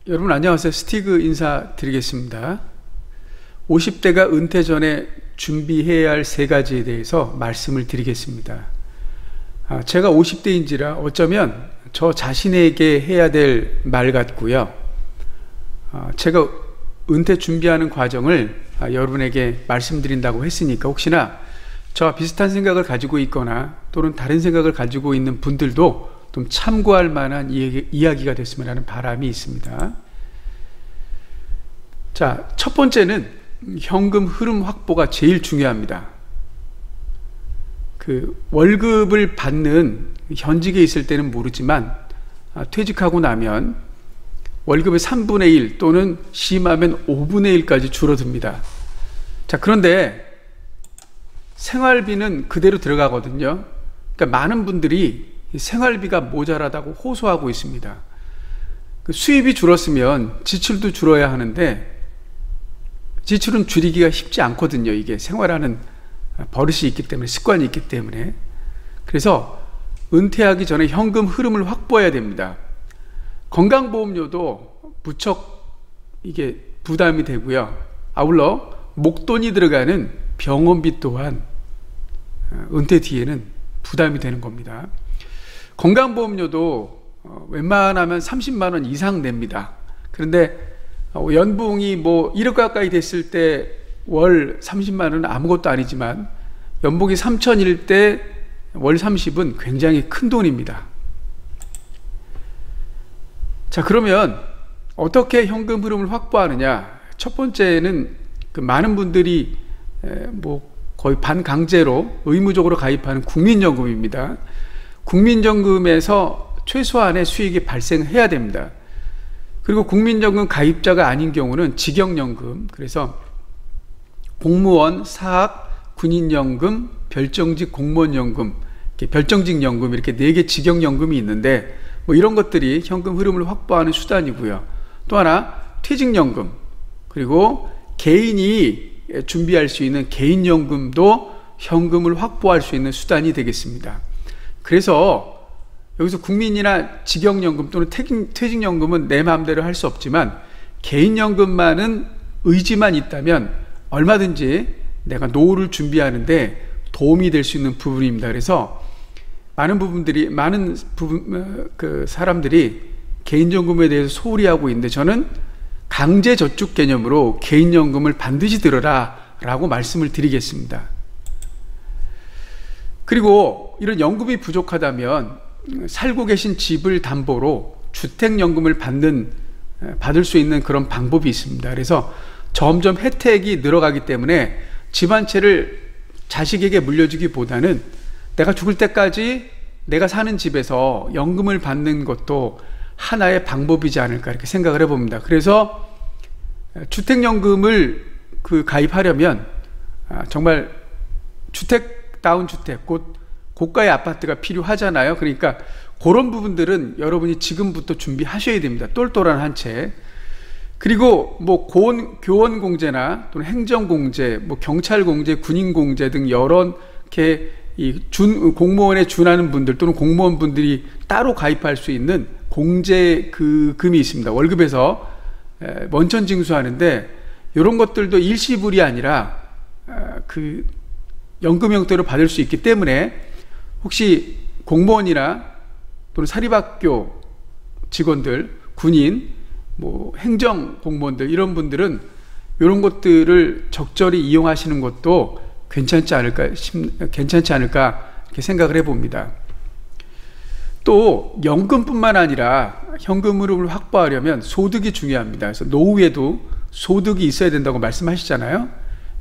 여러분 안녕하세요. 스티그 인사드리겠습니다. 50대가 은퇴 전에 준비해야 할 세 가지에 대해서 말씀을 드리겠습니다. 제가 50대인지라 어쩌면 저 자신에게 해야 될 말 같고요. 제가 은퇴 준비하는 과정을 여러분에게 말씀드린다고 했으니까 혹시나 저와 비슷한 생각을 가지고 있거나 또는 다른 생각을 가지고 있는 분들도 좀 참고할 만한 이야기가 됐으면 하는 바람이 있습니다. 자, 첫 번째는 현금 흐름 확보가 제일 중요합니다. 월급을 받는 현직에 있을 때는 모르지만 퇴직하고 나면 월급의 3분의 1 또는 심하면 5분의 1까지 줄어듭니다. 자, 그런데 생활비는 그대로 들어가거든요. 그러니까 많은 분들이 생활비가 모자라다고 호소하고 있습니다. 수입이 줄었으면 지출도 줄어야 하는데 지출은 줄이기가 쉽지 않거든요. 이게 생활하는 버릇이 있기 때문에, 습관이 있기 때문에. 그래서 은퇴하기 전에 현금 흐름을 확보해야 됩니다. 건강보험료도 무척 이게 부담이 되고요. 아울러 목돈이 들어가는 병원비 또한 은퇴 뒤에는 부담이 되는 겁니다. 건강보험료도 웬만하면 30만 원 이상 냅니다. 그런데 연봉이 1억 가까이 됐을 때 월 30만 원은 아무것도 아니지만 연봉이 3천일 때 월 30은 굉장히 큰 돈입니다. 자, 그러면 어떻게 현금 흐름을 확보하느냐? 첫 번째는 많은 분들이 거의 반강제로 의무적으로 가입하는 국민연금입니다. 국민연금에서 최소한의 수익이 발생해야 됩니다. 그리고 국민연금 가입자가 아닌 경우는 직영연금, 그래서 공무원, 사학, 군인연금, 별정직 공무원연금, 별정직 연금 이렇게 4개 직영연금이 있는데 이런 것들이 현금 흐름을 확보하는 수단이고요. 또 하나 퇴직연금, 그리고 개인이 준비할 수 있는 개인연금도 현금을 확보할 수 있는 수단이 되겠습니다. 그래서 여기서 국민이나 직영연금 또는 퇴직연금은 내 마음대로 할 수 없지만 개인연금만은 의지만 있다면 얼마든지 내가 노후를 준비하는데 도움이 될 수 있는 부분입니다. 그래서 많은 사람들이 개인연금에 대해서 소홀히 하고 있는데 저는 강제저축 개념으로 개인연금을 반드시 들어라 라고 말씀을 드리겠습니다. 그리고 이런 연금이 부족하다면 살고 계신 집을 담보로 주택연금을 받을 수 있는 그런 방법이 있습니다. 그래서 점점 혜택이 늘어가기 때문에 집 한 채를 자식에게 물려주기보다는 내가 죽을 때까지 내가 사는 집에서 연금을 받는 것도 하나의 방법이지 않을까 이렇게 생각을 해봅니다. 그래서 주택연금을 가입하려면 정말 주택다운 주택, 곧 고가의 아파트가 필요하잖아요. 그러니까 그런 부분들은 여러분이 지금부터 준비하셔야 됩니다. 똘똘한 한 채. 그리고 교원공제나 또는 행정공제, 경찰공제, 군인공제 등 여러 개 공무원에 준하는 분들 또는 공무원분들이 따로 가입할 수 있는 공제금이 있습니다. 월급에서 원천징수하는데 이런 것들도 일시불이 아니라 연금 형태로 받을 수 있기 때문에 혹시 공무원이나 또는 사립학교 직원들, 군인, 행정 공무원들 이런 분들은 이런 것들을 적절히 이용하시는 것도 괜찮지 않을까 이렇게 생각을 해봅니다. 또 연금뿐만 아니라 현금 흐름을 확보하려면 소득이 중요합니다. 그래서 노후에도 소득이 있어야 된다고 말씀하시잖아요.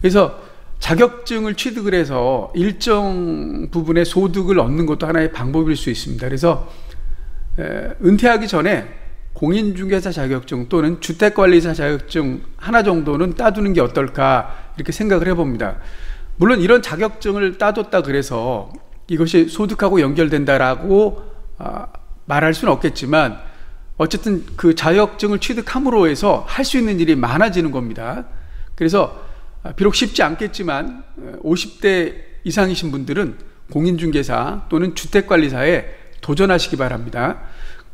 그래서 자격증을 취득을 해서 일정 부분의 소득을 얻는 것도 하나의 방법일 수 있습니다. 그래서 은퇴하기 전에 공인중개사 자격증 또는 주택관리사 자격증 하나 정도는 따두는 게 어떨까 이렇게 생각을 해봅니다. 물론 이런 자격증을 따뒀다 그래서 이것이 소득하고 연결된다라고 말할 수는 없겠지만 어쨌든 그 자격증을 취득함으로 해서 할 수 있는 일이 많아지는 겁니다. 그래서 비록 쉽지 않겠지만 50대 이상이신 분들은 공인중개사 또는 주택관리사에 도전하시기 바랍니다.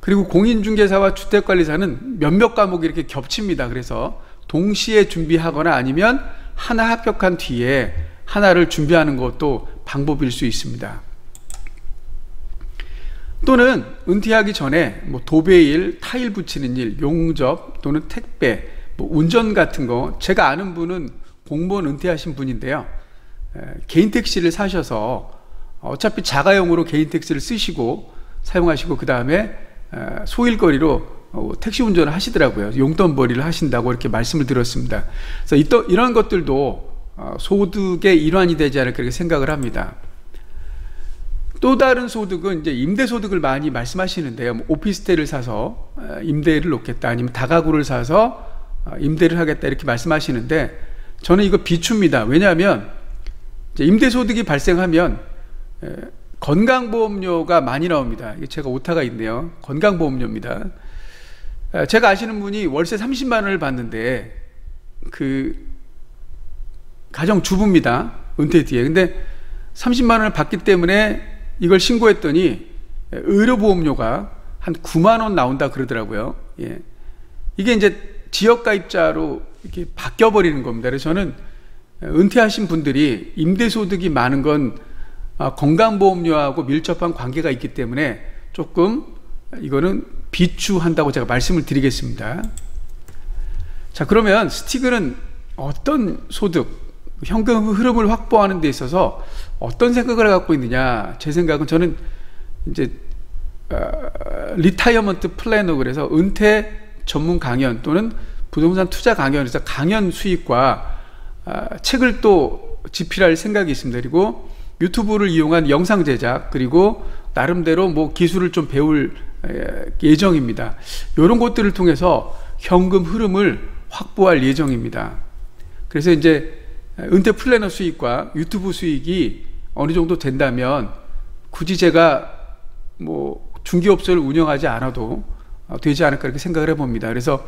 그리고 공인중개사와 주택관리사는 몇몇 과목이 이렇게 겹칩니다. 그래서 동시에 준비하거나 아니면 하나 합격한 뒤에 하나를 준비하는 것도 방법일 수 있습니다. 또는 은퇴하기 전에 뭐 도배일, 타일 붙이는 일, 용접 또는 택배, 뭐 운전 같은 거, 제가 아는 분은 공무원 은퇴하신 분인데요. 개인 택시를 사셔서 어차피 자가용으로 개인 택시를 쓰시고 사용하시고 그 다음에 소일거리로 택시 운전을 하시더라고요. 용돈벌이를 하신다고 이렇게 말씀을 들었습니다. 그래서 이런 것들도 소득의 일환이 되지 않을까 이렇게 생각을 합니다. 또 다른 소득은 이제 임대소득을 많이 말씀하시는데요. 뭐 오피스텔을 사서 임대를 놓겠다, 아니면 다가구를 사서 임대를 하겠다 이렇게 말씀하시는데, 저는 이거 비추입니다. 왜냐하면 이제 임대소득이 발생하면 건강보험료가 많이 나옵니다. 제가 오타가 있네요. 건강보험료입니다. 제가 아시는 분이 월세 30만 원을 받는데 그 가정주부입니다. 은퇴 뒤에. 근데 30만 원을 받기 때문에 이걸 신고했더니 의료보험료가 한 9만 원 나온다 그러더라고요. 예. 이게 이제 지역가입자로 이렇게 바뀌어버리는 겁니다. 그래서 저는 은퇴하신 분들이 임대소득이 많은 건 건강보험료하고 밀접한 관계가 있기 때문에 조금 이거는 비추한다고 제가 말씀을 드리겠습니다. 자, 그러면 스티글은 어떤 소득, 현금 흐름을 확보하는 데 있어서 어떤 생각을 갖고 있느냐. 제 생각은 저는 이제 리타이어먼트 플래너, 그래서 은퇴 전문 강연 또는 부동산 투자 강연에서 강연 수익과 책을 또 집필할 생각이 있습니다. 그리고 유튜브를 이용한 영상 제작, 그리고 나름대로 뭐 기술을 좀 배울 예정입니다. 이런 것들을 통해서 현금 흐름을 확보할 예정입니다. 그래서 이제 은퇴 플래너 수익과 유튜브 수익이 어느 정도 된다면 굳이 제가 뭐 중개업소를 운영하지 않아도 되지 않을까 이렇게 생각을 해봅니다. 그래서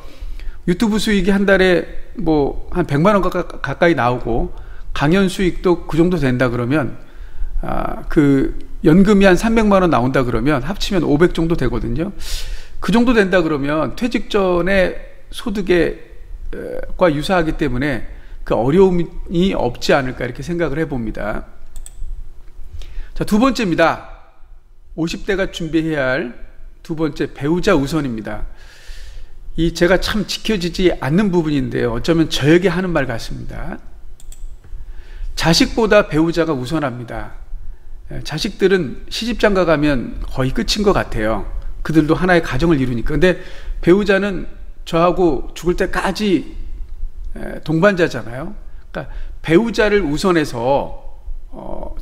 유튜브 수익이 한 달에 뭐 한 100만 원 가까이 나오고 강연 수익도 그 정도 된다 그러면 그 연금이 한 300만 원 나온다 그러면 합치면 500 정도 되거든요. 그 정도 된다 그러면 퇴직 전에 소득과 유사하기 때문에 그 어려움이 없지 않을까 이렇게 생각을 해봅니다. 자, 두 번째입니다. 50대가 준비해야 할 두 번째, 배우자 우선입니다. 이 제가 참 지켜지지 않는 부분인데요. 어쩌면 저에게 하는 말 같습니다. 자식보다 배우자가 우선합니다. 자식들은 시집장가 가면 거의 끝인 것 같아요. 그들도 하나의 가정을 이루니까. 근데 배우자는 저하고 죽을 때까지 동반자잖아요. 그러니까 배우자를 우선해서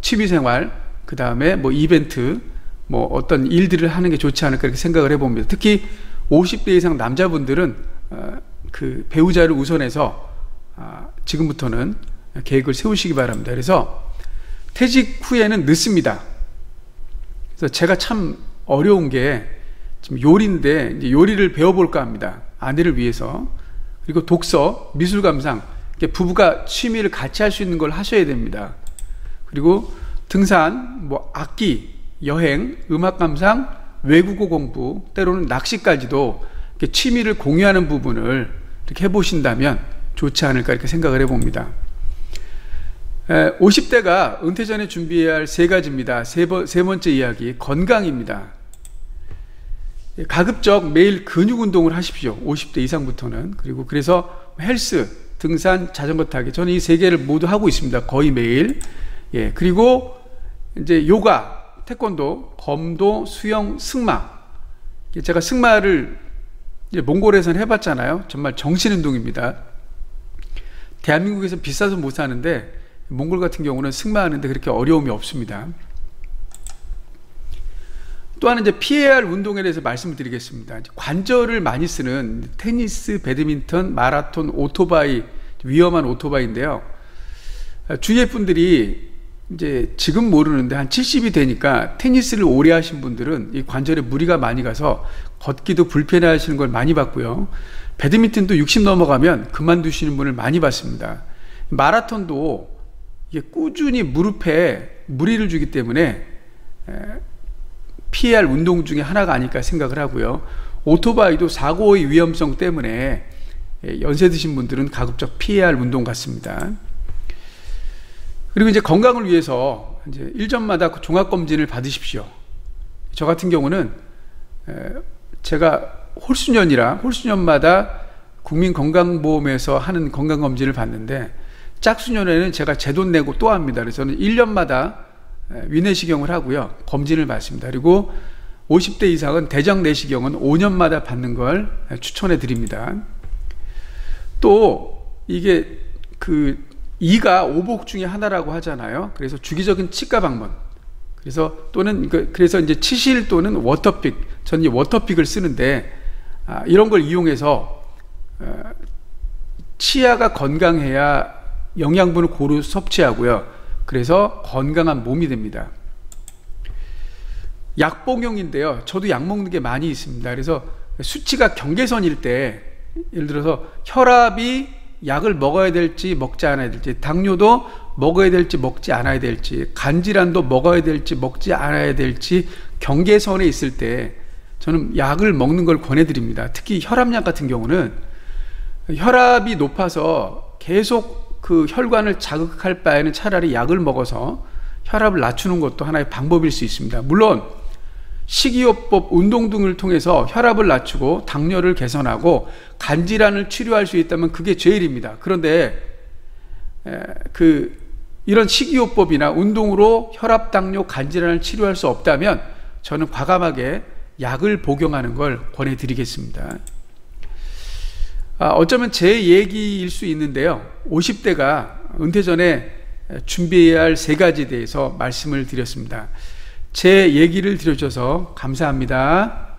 취미생활, 그 다음에 뭐 이벤트, 뭐 어떤 일들을 하는 게 좋지 않을까 이렇게 생각을 해봅니다. 특히 50대 이상 남자분들은 그 배우자를 우선해서 지금부터는 계획을 세우시기 바랍니다. 그래서 퇴직 후에는 늦습니다. 그래서 제가 참 어려운 게 지금 요리인데 이제 요리를 배워볼까 합니다. 아내를 위해서. 그리고 독서, 미술 감상, 부부가 취미를 같이 할 수 있는 걸 하셔야 됩니다. 그리고 등산, 뭐 악기, 여행, 음악 감상, 외국어 공부, 때로는 낚시까지도 이렇게 취미를 공유하는 부분을 이렇게 해보신다면 좋지 않을까 이렇게 생각을 해봅니다. 50대가 은퇴 전에 준비해야 할 세 가지입니다. 세 번째 이야기, 건강입니다. 가급적 매일 근육 운동을 하십시오. 50대 이상부터는. 그리고 그래서 헬스, 등산, 자전거 타기, 저는 이 세 개를 모두 하고 있습니다. 거의 매일. 예, 그리고 이제 요가, 태권도, 검도, 수영, 승마. 제가 승마를 이제 몽골에서는 해봤잖아요. 정말 정신운동입니다. 대한민국에서 비싸서 못 사는데 몽골 같은 경우는 승마하는데 그렇게 어려움이 없습니다. 또한 이제 피해야 할 운동에 대해서 말씀을 드리겠습니다. 관절을 많이 쓰는 테니스, 배드민턴, 마라톤, 오토바이, 위험한 오토바이인데요. 주위의 분들이 이제 지금 모르는데 한 70이 되니까 테니스를 오래 하신 분들은 이 관절에 무리가 많이 가서 걷기도 불편해 하시는 걸 많이 봤고요. 배드민턴도 60 넘어가면 그만두시는 분을 많이 봤습니다. 마라톤도 이게 꾸준히 무릎에 무리를 주기 때문에 피해야 할 운동 중에 하나가 아닐까 생각을 하고요. 오토바이도 사고의 위험성 때문에 연세 드신 분들은 가급적 피해야 할 운동 같습니다. 그리고 이제 건강을 위해서 이제 일전마다 종합검진을 받으십시오. 저 같은 경우는 제가 홀수년마다 국민건강보험에서 하는 건강검진을 받는데, 짝수년에는 제가 제 돈 내고 또 합니다. 그래서 저는 1년마다 위내시경을 하고요, 검진을 받습니다. 그리고 50대 이상은 대장 내시경은 5년마다 받는 걸 추천해 드립니다. 또 이게 이가 오복 중에 하나라고 하잖아요. 그래서 주기적인 치과 방문, 그래서 이제 치실 또는 워터픽, 저는 이제 워터픽을 쓰는데, 이런 걸 이용해서 치아가 건강해야 영양분을 고루 섭취하고요, 그래서 건강한 몸이 됩니다. 약복용인데요, 저도 약 먹는 게 많이 있습니다. 그래서 수치가 경계선일 때, 예를 들어서 혈압이 약을 먹어야 될지 먹지 않아야 될지, 당뇨도 먹어야 될지 먹지 않아야 될지, 간질환도 먹어야 될지 먹지 않아야 될지 경계선에 있을 때 저는 약을 먹는 걸 권해드립니다. 특히 혈압약 같은 경우는 혈압이 높아서 계속 그 혈관을 자극할 바에는 차라리 약을 먹어서 혈압을 낮추는 것도 하나의 방법일 수 있습니다. 물론 식이요법, 운동 등을 통해서 혈압을 낮추고 당뇨를 개선하고 간질환을 치료할 수 있다면 그게 제일입니다. 그런데 이런 식이요법이나 운동으로 혈압, 당뇨, 간질환을 치료할 수 없다면 저는 과감하게 약을 복용하는 걸 권해드리겠습니다. 어쩌면 제 얘기일 수 있는데요, 50대가 은퇴 전에 준비해야 할 3가지에 대해서 말씀을 드렸습니다. 제 얘기를 들어주셔서 감사합니다.